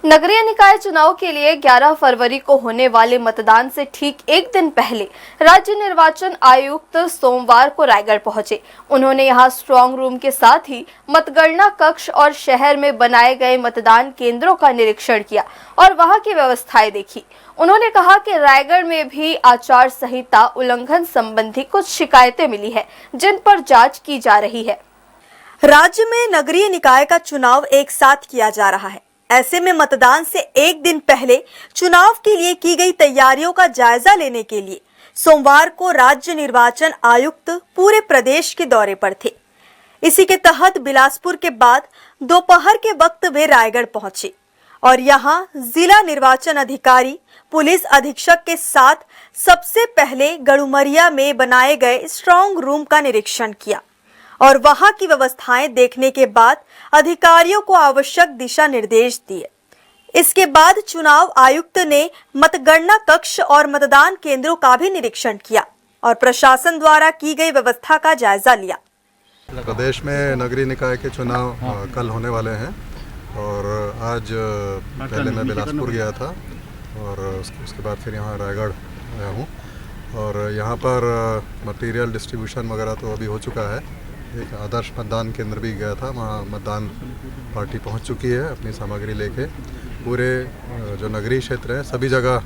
नगरीय निकाय चुनाव के लिए 11 फरवरी को होने वाले मतदान से ठीक एक दिन पहले राज्य निर्वाचन आयुक्त सोमवार को रायगढ़ पहुंचे। उन्होंने यहां स्ट्रांग रूम के साथ ही मतगणना कक्ष और शहर में बनाए गए मतदान केंद्रों का निरीक्षण किया और वहां की व्यवस्थाएं देखी। उन्होंने कहा कि रायगढ़ में भी आचार संहिता उल्लंघन संबंधी कुछ शिकायतें मिली है, जिन पर जाँच की जा रही है। राज्य में नगरीय निकाय का चुनाव एक साथ किया जा रहा है। ऐसे में मतदान से एक दिन पहले चुनाव के लिए की गई तैयारियों का जायजा लेने के लिए सोमवार को राज्य निर्वाचन आयुक्त पूरे प्रदेश के दौरे पर थे। इसी के तहत बिलासपुर के बाद दोपहर के वक्त वे रायगढ़ पहुंचे और यहां जिला निर्वाचन अधिकारी, पुलिस अधीक्षक के साथ सबसे पहले गड़ुमरिया में बनाए गए स्ट्रांग रूम का निरीक्षण किया और वहां की व्यवस्थाएं देखने के बाद अधिकारियों को आवश्यक दिशा निर्देश दिए। इसके बाद चुनाव आयुक्त ने मतगणना कक्ष और मतदान केंद्रों का भी निरीक्षण किया और प्रशासन द्वारा की गई व्यवस्था का जायजा लिया। प्रदेश में नगरीय निकाय के चुनाव कल होने वाले हैं और आज पहले मैं बिलासपुर गया था और उसके बाद फिर यहाँ रायगढ़ आया हूँ और यहाँ पर मटेरियल डिस्ट्रीब्यूशन वगैरह तो अभी हो चुका है। एक आदर्श मतदान केंद्र भी गया था, वहाँ मतदान पार्टी पहुँच चुकी है अपनी सामग्री लेके। पूरे जो नगरीय क्षेत्र है सभी जगह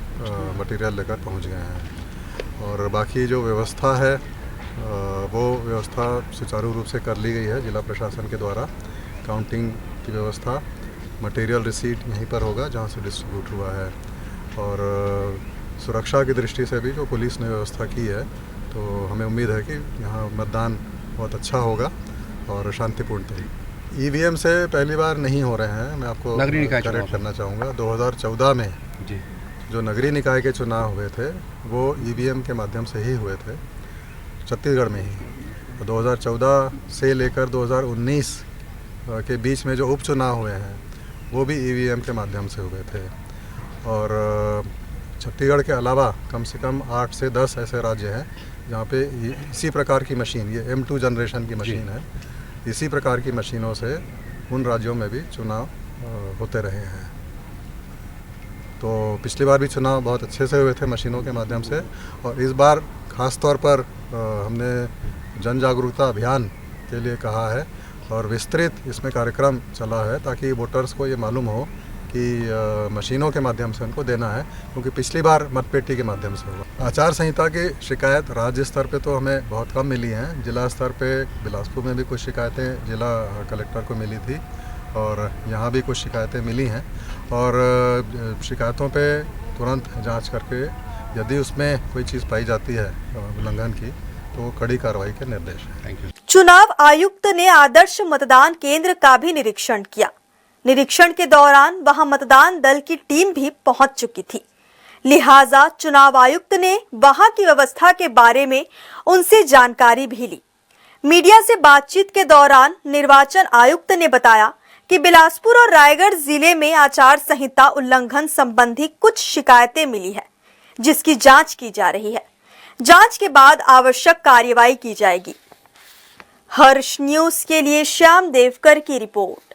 मटेरियल लेकर पहुँच गए हैं और बाकी जो व्यवस्था है वो व्यवस्था सुचारू रूप से कर ली गई है जिला प्रशासन के द्वारा। काउंटिंग की व्यवस्था, मटेरियल रिसीट यहीं पर होगा जहाँ से डिस्ट्रीब्यूट हुआ है और सुरक्षा की दृष्टि से भी जो पुलिस ने व्यवस्था की है, तो हमें उम्मीद है कि यहाँ मतदान बहुत अच्छा होगा और शांतिपूर्ण तरीके। ईवीएम से पहली बार नहीं हो रहे हैं, मैं आपको करेक्ट करना चाहूँगा। 2014 में जी जो नगरीय निकाय के चुनाव हुए थे वो ईवीएम के माध्यम से ही हुए थे, छत्तीसगढ़ में ही। 2014 से लेकर 2019 के बीच में जो उपचुनाव हुए हैं वो भी ईवीएम के माध्यम से हुए थे और छत्तीसगढ़ के अलावा कम से कम 8 से 10 ऐसे राज्य हैं जहाँ पे इसी प्रकार की मशीन, ये M2 जनरेशन की मशीन है, इसी प्रकार की मशीनों से उन राज्यों में भी चुनाव होते रहे हैं। तो पिछली बार भी चुनाव बहुत अच्छे से हुए थे मशीनों के माध्यम से और इस बार ख़ास तौर पर हमने जन जागरूकता अभियान के लिए कहा है और विस्तृत इसमें कार्यक्रम चला है ताकि वोटर्स को ये मालूम हो कि मशीनों के माध्यम से उनको देना है, क्योंकि पिछली बार मतपेटी के माध्यम से हुआ। आचार संहिता की शिकायत राज्य स्तर पे तो हमें बहुत कम मिली हैं। जिला स्तर पे बिलासपुर में भी कुछ शिकायतें जिला कलेक्टर को मिली थी और यहाँ भी कुछ शिकायतें मिली हैं और शिकायतों पे तुरंत जांच करके यदि उसमें कोई चीज़ पाई जाती है उल्लंघन की तो कड़ी कार्रवाई के निर्देश हैं। Thank you. चुनाव आयुक्त ने आदर्श मतदान केंद्र का भी निरीक्षण किया। निरीक्षण के दौरान वहां मतदान दल की टीम भी पहुंच चुकी थी, लिहाजा चुनाव आयुक्त ने वहां की व्यवस्था के बारे में उनसे जानकारी भी ली। मीडिया से बातचीत के दौरान निर्वाचन आयुक्त ने बताया कि बिलासपुर और रायगढ़ जिले में आचार संहिता उल्लंघन संबंधी कुछ शिकायतें मिली है, जिसकी जांच की जा रही है। जांच के बाद आवश्यक कार्यवाही की जाएगी। हर्ष न्यूज के लिए श्याम देवकर की रिपोर्ट।